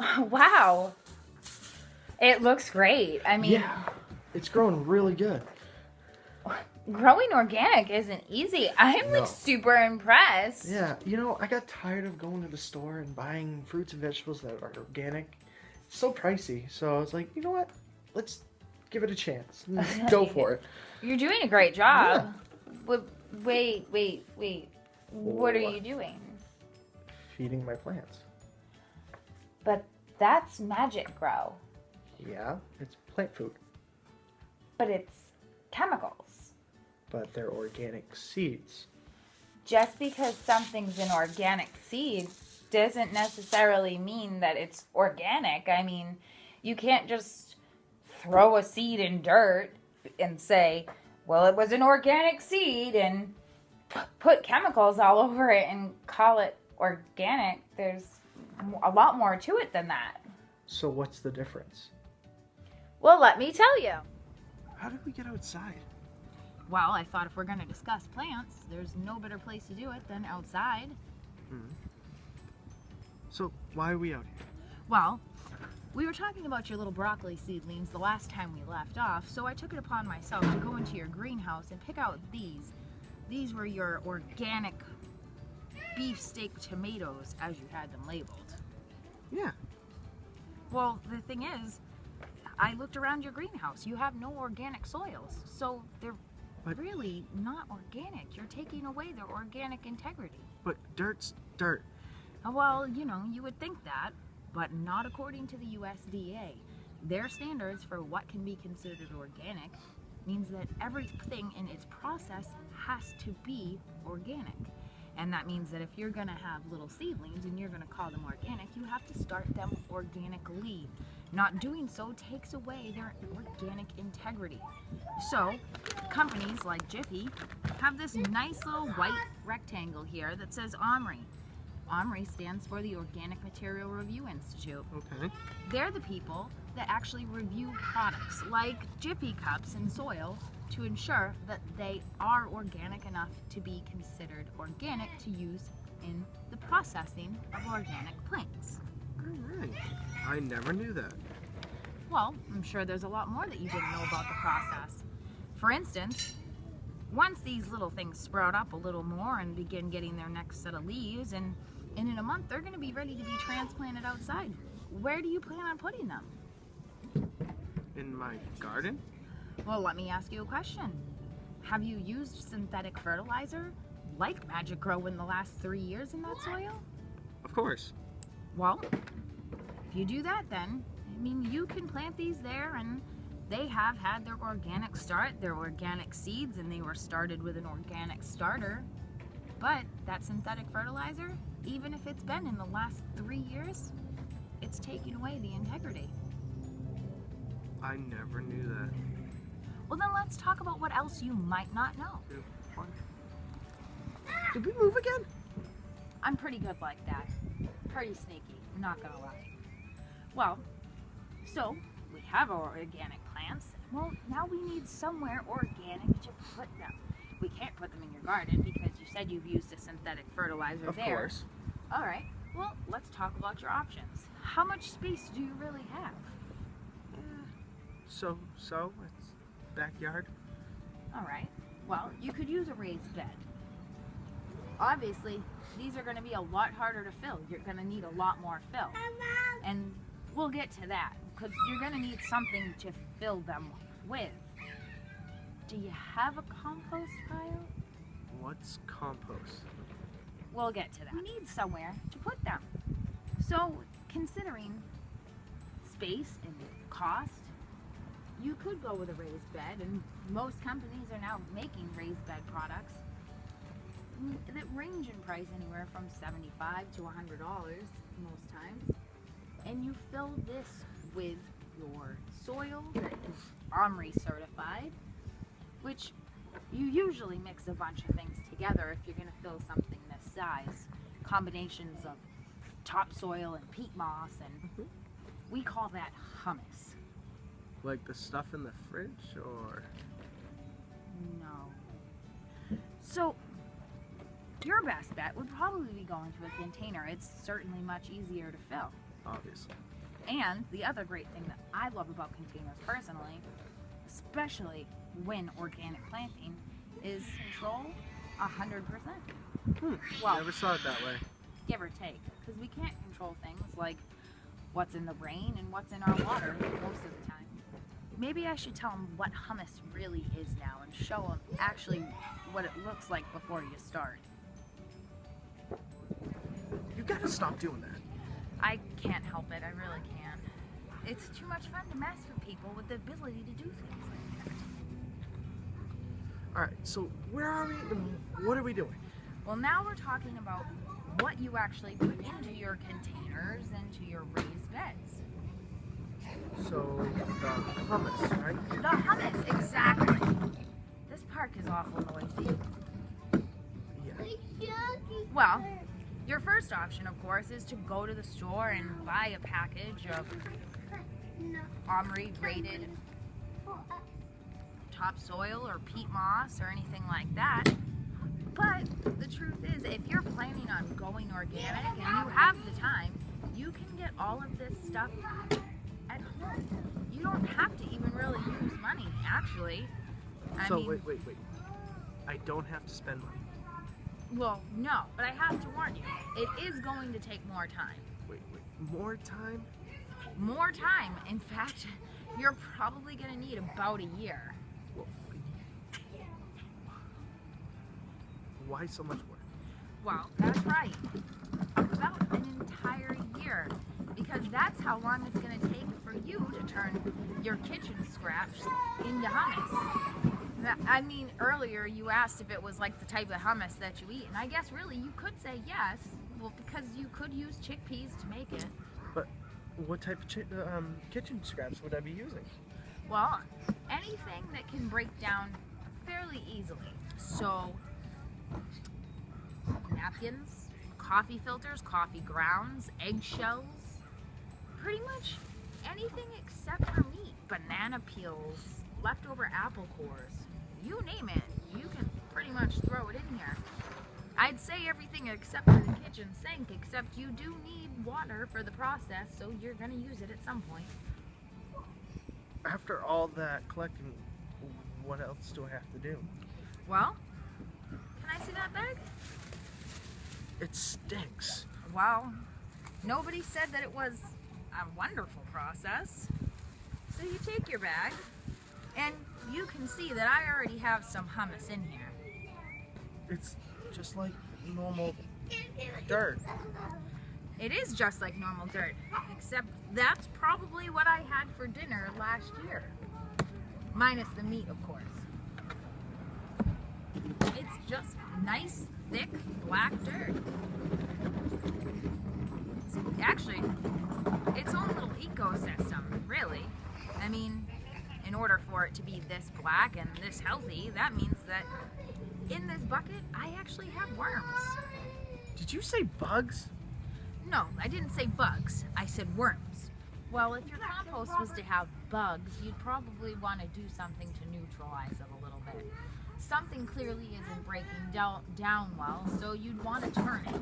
Wow. It looks great. I mean, Yeah, it's growing really good. growing organic isn't easy. I'm No. like super impressed. Yeah, I got tired of going to the store and buying fruits and vegetables that are organic. It's so pricey, so I was like, you know what? Let's give it a chance. Go for it. You're doing a great job. Wait. What are What? you doing? Feeding my plants. But that's Magic Grow. Yeah, it's plant food, But it's chemicals. but they're organic seeds. Just because something's an organic seed doesn't necessarily mean that it's organic. I mean, you can't just throw a seed in dirt and say, well, it was an organic seed and put chemicals all over it and call it organic. There's a lot more to it than that. So what's the difference? Well, let me tell you. How did we get outside? Well, I thought if we're going to discuss plants, there's no better place to do it than outside. So why are we out here? Well, we were talking about your little broccoli seedlings the last time we left off, so I took it upon myself to go into your greenhouse and pick out these. These were your organic beefsteak tomatoes as you had them labeled. Yeah. Well, the thing is, I looked around your greenhouse. You have no organic soils, so they're really not organic. You're taking away their organic integrity. But dirt's dirt. Well, you would think that, but not according to the USDA. Their standards for what can be considered organic means that everything in its process has to be organic. And that means that if you're going to have little seedlings and you're going to call them organic, you have to start them organically. Not doing so takes away their organic integrity. So, companies like Jiffy have this nice little white rectangle here that says OMRI. OMRI stands for the Organic Material Review Institute. Okay. They're the people that actually review products like Jiffy cups and soil to ensure that they are organic enough to be considered organic to use in the processing of organic plants. All right. I never knew that. Well, I'm sure there's a lot more that you didn't know about the process. For instance, once these little things sprout up a little more and begin getting their next set of leaves, and in a month they're going to be ready to be transplanted outside. Where do you plan on putting them? In my garden? Well, let me ask you a question. Have you used synthetic fertilizer like Magic Grow in the last 3 years in that soil? Of course. Well, if you do that then, you can plant these there and they have had their organic start, their organic seeds, and they were started with an organic starter. But that synthetic fertilizer, even if it's been in the last 3 years, it's taking away the integrity. I never knew that. Well, then let's talk about what else you might not know. Did we move again? I'm pretty good like that. Pretty sneaky, I'm not gonna lie. Well, so we have our organic plants. Well, now we need somewhere organic to put them. We can't put them in your garden because you said you've used a synthetic fertilizer Of there. course. All right, well, let's talk about your options. How much space do you really have? So, it's backyard. All right, well, you could use a raised bed. Obviously, these are going to be a lot harder to fill. You're going to need a lot more fill. And we'll get to that because you're going to need something to fill them with. Do you have a compost pile? What's compost? We'll get to that. You need somewhere to put them. So, considering space and cost, you could go with a raised bed, and most companies are now making raised bed products that range in price anywhere from $75 to $100 most times. And you fill this with your soil that is OMRI certified, which you usually mix a bunch of things together if you're going to fill something this size. Combinations of topsoil and peat moss, and we call that hummus. Like the stuff in the fridge, or? No. So, your best bet would probably be going to a container. It's certainly much easier to fill. Obviously. And the other great thing that I love about containers personally, especially when organic planting, is control 100%. Well, Never saw it that way. give or take, because we can't control things like what's in the rain and what's in our water most of the time. Maybe I should tell them what hummus really is now and show them actually what it looks like before you start. You gotta stop doing that. I can't help it, I really can't. It's too much fun to mess with people with the ability to do things like that. Alright, so where are we and what are we doing? Well, now we're talking about what you actually put into your containers, into your raised beds. So, the hummus, right? The hummus, exactly. This park is awful noisy. Yeah. Well, your first option, of course, is to go to the store and buy a package of Omri graded topsoil or peat moss or anything like that. But the truth is, if you're planning on going organic and you have the time, you can get all of this stuff at home. You don't have to even really use money, actually. I mean, wait. I don't have to spend money. well, no, but I have to warn you, it is going to take more time. Wait. More time? More time. In fact, you're probably going to need about a year. Well, why so much work? Well, that's right. About an entire year. Because that's how long it's going to take for you to turn your kitchen scraps into hummus. I mean, earlier you asked if it was like the type of hummus that you eat, and I guess really you could say yes, well, because you could use chickpeas to make it. But what type of kitchen scraps would I be using? Well, anything that can break down fairly easily. So, napkins, coffee filters, coffee grounds, eggshells, pretty much anything except for meat. Banana peels, leftover apple cores, you name it, you can pretty much throw it in here. I'd say everything except for the kitchen sink, except you do need water for the process, so you're gonna use it at some point. After all that collecting, what else do I have to do? Well, can I see that bag? It stinks. Well, nobody said that it was a wonderful process. So you take your bag, and you can see that I already have some hummus in here. It's just like normal dirt. It is just like normal dirt, except that's probably what I had for dinner last year. Minus the meat, of course. It's just nice, thick, black dirt. It's actually its own little ecosystem, really. I mean, in order for it to be this black and this healthy, that means that in this bucket, I actually have worms. Did you say bugs? No, I didn't say bugs. I said worms. Well, if your compost was to have bugs, you'd probably want to do something to neutralize it a little bit. Something clearly isn't breaking down well, so you'd want to turn it.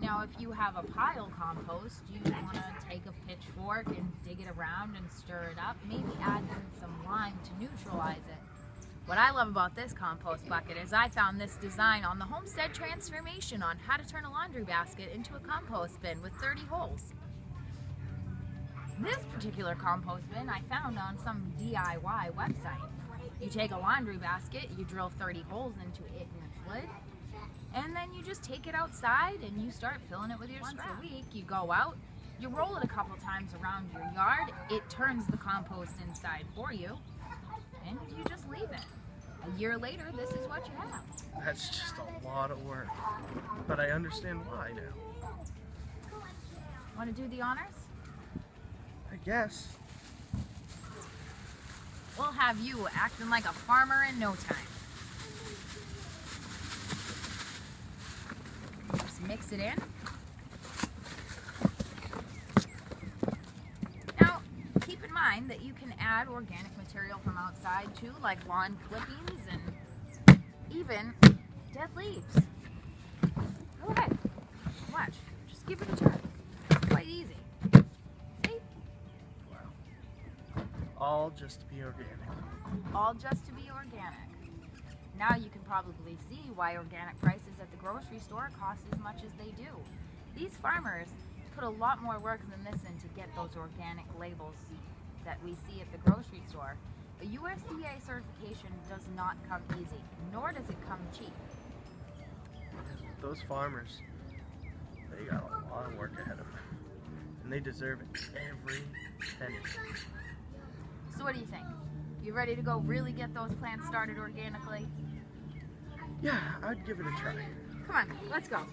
Now, if you have a pile compost, you want to take a pitchfork and dig it around and stir it up, maybe add in some lime to neutralize it. What I love about this compost bucket is I found this design on the Homestead Transformation on how to turn a laundry basket into a compost bin with 30 holes. This particular compost bin I found on some DIY website. You take a laundry basket, you drill 30 holes into it and its lid, and then you just take it outside and you start filling it with your scraps. Once a week, you go out, you roll it a couple times around your yard, it turns the compost inside for you, and you just leave it. A year later, this is what you have. That's just a lot of work. But I understand why now. Want to do the honors? I guess. We'll have you acting like a farmer in no time. Just mix it in. Now, keep in mind that you can add organic material from outside too, like lawn clippings and even dead leaves. Go ahead. Watch. Just give it a try. It's quite easy. All just to be organic. All just to be organic. Now you can probably see why organic prices at the grocery store cost as much as they do. These farmers put a lot more work than this in to get those organic labels that we see at the grocery store. A USDA certification does not come easy, nor does it come cheap. Those farmers, they got a lot of work ahead of them. And they deserve it, every penny. So what do you think? You ready to go really get those plants started organically? Yeah, I'd give it a try. Come on, let's go.